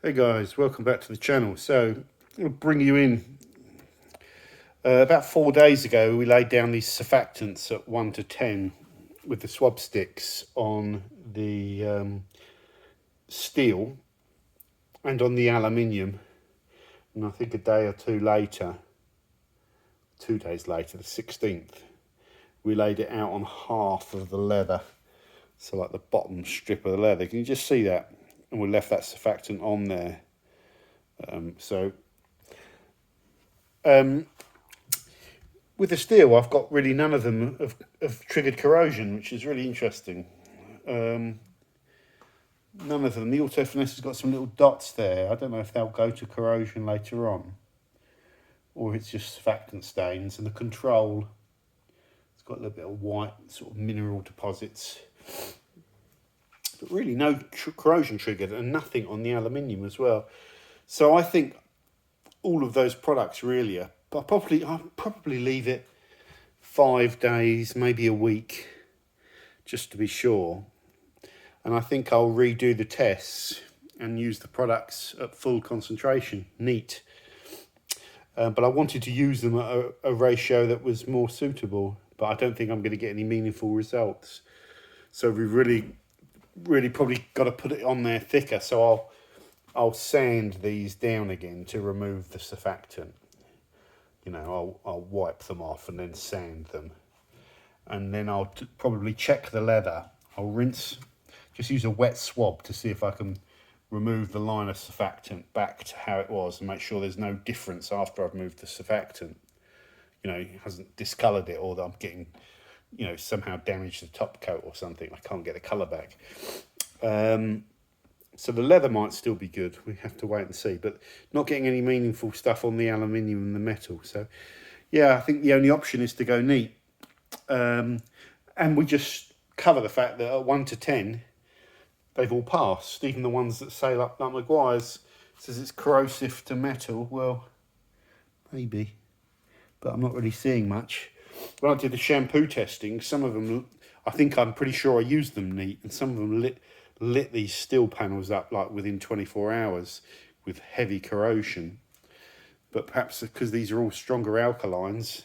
Hey guys, welcome back to the channel. So I'll bring you in. About 4 days ago we laid down these surfactants at 1 to 10 with the swab sticks on the steel and on the aluminium, and I think a day or two later, 2 days later, the 16th, we laid it out on half of the leather, so like the bottom strip of the leather. Can you just see that? And we left that surfactant on there. With the steel, I've got really none of them have triggered corrosion, which is really interesting. None of them. The Auto Finesse has got some little dots there. I don't know if they'll go to corrosion later on, or it's just surfactant stains. And the Control, it's got a little bit of white sort of mineral deposits. But really no corrosion triggered, and nothing on the aluminium as well. So I think all of those products really are, but I'll probably leave it 5 days, maybe a week, just to be sure. And I think I'll redo the tests and use the products at full concentration, neat. But I wanted to use them at a ratio that was more suitable, but I don't think I'm going to get any meaningful results. So we've really probably got to put it on there thicker. So I'll sand these down again to remove the surfactant. You know, I'll wipe them off and then sand them. And then I'll probably check the leather. I'll rinse, just use a wet swab to see if I can remove the line of surfactant back to how it was and make sure there's no difference after I've moved the surfactant. You know, it hasn't discoloured it, or that I'm getting, you know, somehow damaged the top coat or something. I can't get the colour back. So the leather might still be good. We have to wait and see, but not getting any meaningful stuff on the aluminium and the metal. So yeah, I think the only option is to go neat. And we just cover the fact that at 1 to 10, they've all passed. Even the ones that say like Meguiar's says it's corrosive to metal. Well, maybe, but I'm not really seeing much. When I did the shampoo testing, some of them, I think I'm pretty sure I used them neat, and some of them lit these steel panels up like within 24 hours with heavy corrosion. But perhaps because these are all stronger alkalines,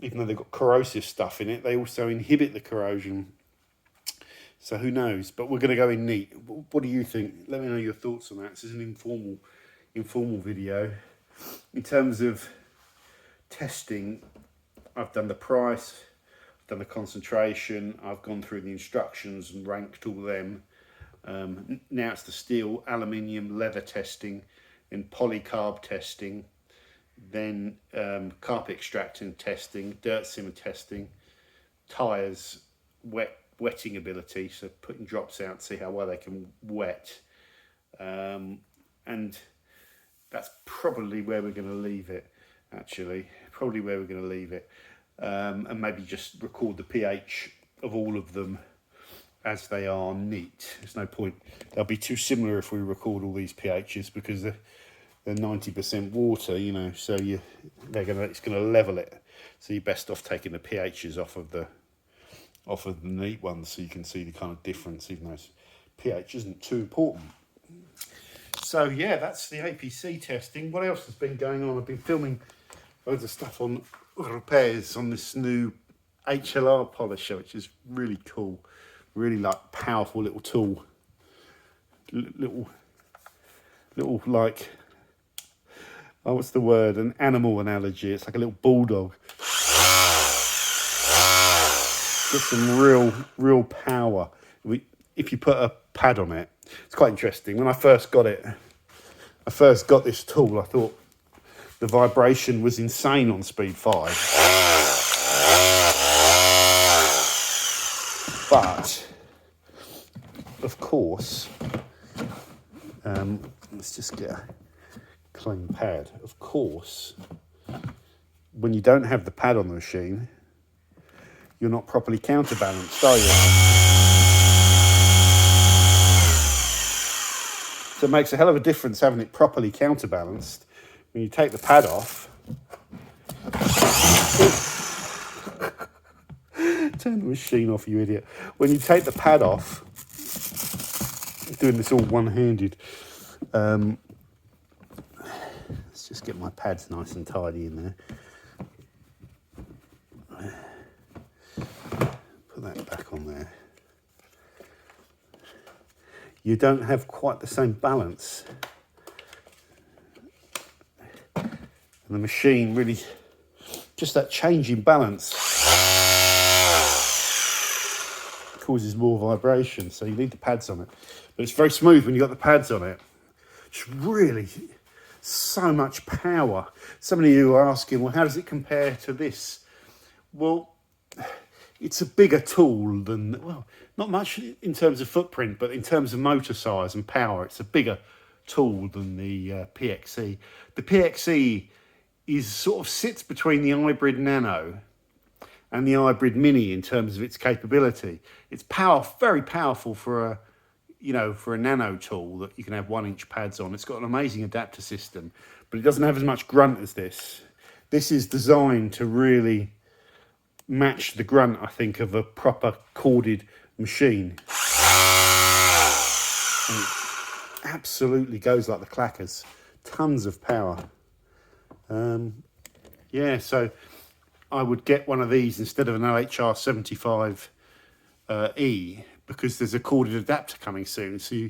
even though they've got corrosive stuff in it, they also inhibit the corrosion. So who knows? But we're going to go in neat. What do you think? Let me know your thoughts on that. This is an informal video. In terms of testing, I've done the price, I've done the concentration, I've gone through the instructions and ranked all them. Now it's the steel, aluminium, leather testing, then polycarb testing, then carpet extractant testing, dirt simmer testing, tyres, wetting ability, so putting drops out to see how well they can wet. And that's probably where we're going to leave it, actually. Probably where we're going to leave it. And maybe just record the pH of all of them as they are neat. There's no point. They'll be too similar if we record all these pHs, because they're 90% water, you know, so it's gonna level it. So you're best off taking the pHs off of the neat ones, so you can see the kind of difference, even though pH isn't too important. So yeah, that's the APC testing. What else has been going on? I've been filming loads of stuff on repairs on this new HLR polisher, which is really cool. Really like powerful little tool. Little like, oh, what's the word? An animal analogy. It's like a little bulldog. Got some real power. If you put a pad on it, it's quite interesting. When I first got this tool, I thought the vibration was insane on speed 5. But, of course, let's just get a clean pad. Of course, when you don't have the pad on the machine, you're not properly counterbalanced, are you? So it makes a hell of a difference having it properly counterbalanced. When you take the pad off, turn the machine off, you idiot. When you take the pad off, doing this all one-handed, Let's just get my pads nice and tidy in there. Put that back on there. You don't have quite the same balance. And the machine really, just that change in balance causes more vibration, so you need the pads on it. But it's very smooth when you've got the pads on it. It's really so much power. Some of you are asking, well, how does it compare to this? Well, it's a bigger tool than, well, not much in terms of footprint, but in terms of motor size and power, it's a bigger tool than the PXE. The PXE is sort of sits between the Hybrid Nano and the Hybrid Mini in terms of its capability. It's very powerful for a, for a nano tool that you can have 1-inch pads on. It's got an amazing adapter system, but it doesn't have as much grunt as this. This is designed to really match the grunt, I think, of a proper corded machine. And it absolutely goes like the clackers. Tons of power. Yeah, so I would get one of these instead of an LHR 75E because there's a corded adapter coming soon. So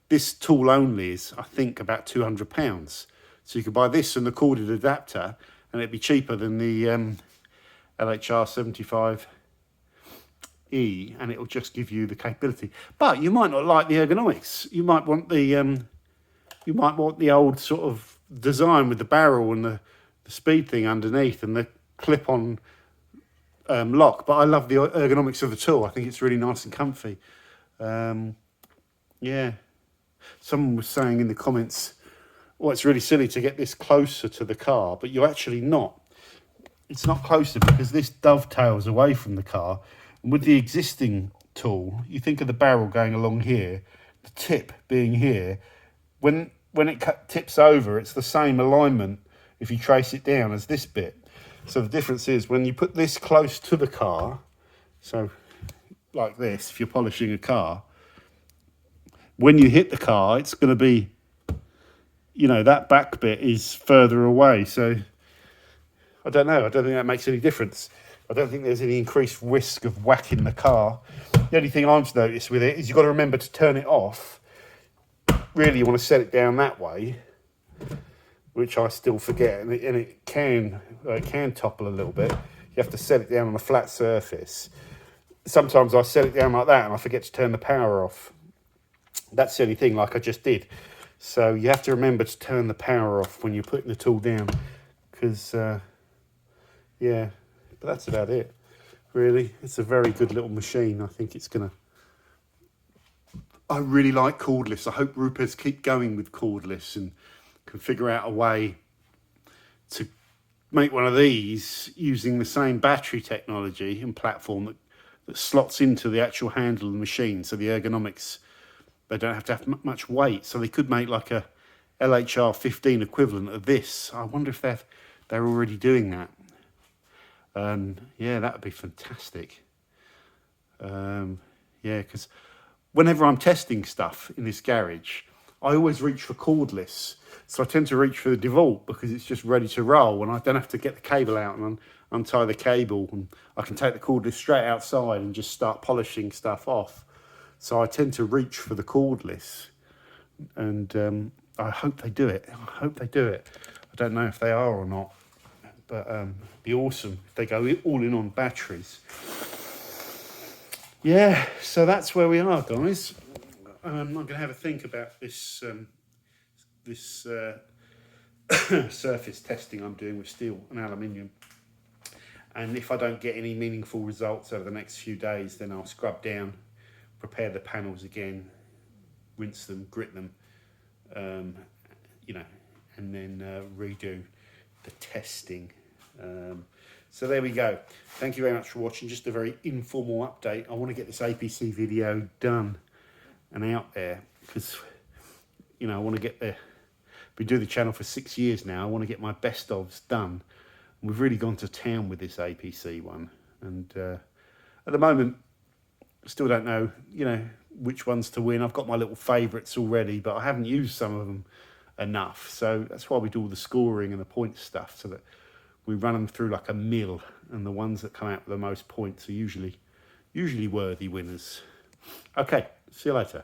this tool only is, I think, about £200. So you could buy this and the corded adapter, and it'd be cheaper than the LHR 75E, and it'll just give you the capability. But you might not like the ergonomics. You might want the old sort of design with the barrel and the speed thing underneath and the clip-on lock. But I love the ergonomics of the tool. I think it's really nice and comfy. Yeah. Someone was saying in the comments, well, it's really silly to get this closer to the car, but you're actually not. It's not closer because this dovetails away from the car. And with the existing tool, you think of the barrel going along here, the tip being here. When it tips over, it's the same alignment if you trace it down as this bit. So the difference is when you put this close to the car, so like this, if you're polishing a car, when you hit the car, it's going to be, that back bit is further away. So I don't know. I don't think that makes any difference. I don't think there's any increased risk of whacking the car. The only thing I've noticed with it is you've got to remember to turn it off. Really, you want to set it down that way, which I still forget, and it can topple a little bit. You have to set it down on a flat surface. Sometimes I set it down like that and I forget to turn the power off. That's the only thing, like I just did. So you have to remember to turn the power off when you're putting the tool down, because yeah, but that's about it, really. It's a very good little machine. I think it's gonna, I really like cordless. I hope Rupes keep going with cordless and can figure out a way to make one of these using the same battery technology and platform that slots into the actual handle of the machine. So the ergonomics, they don't have to have much weight. So they could make like a LHR 15 equivalent of this. I wonder if they're already doing that. Yeah, that would be fantastic. Yeah, because whenever I'm testing stuff in this garage, I always reach for cordless. So I tend to reach for the DeWalt because it's just ready to roll and I don't have to get the cable out and untie the cable, and I can take the cordless straight outside and just start polishing stuff off. So I tend to reach for the cordless, and I hope they do it. I hope they do it. I don't know if they are or not, but it'd be awesome if they go all in on batteries. Yeah, so that's where we are, guys. I'm going to have a think about this surface testing I'm doing with steel and aluminium. And if I don't get any meaningful results over the next few days, then I'll scrub down, prepare the panels again, rinse them, grit them, and then redo the testing. So there we go. Thank you very much for watching. Just a very informal update. I want to get this APC video done and out there because, I want to get there. Been doing the channel for 6 years now. I want to get my best ofs done. And we've really gone to town with this APC one. And at the moment, still don't know, which ones to win. I've got my little favourites already, but I haven't used some of them enough. So that's why we do all the scoring and the points stuff, so that we run them through like a mill, and the ones that come out with the most points are usually worthy winners. Okay, see you later.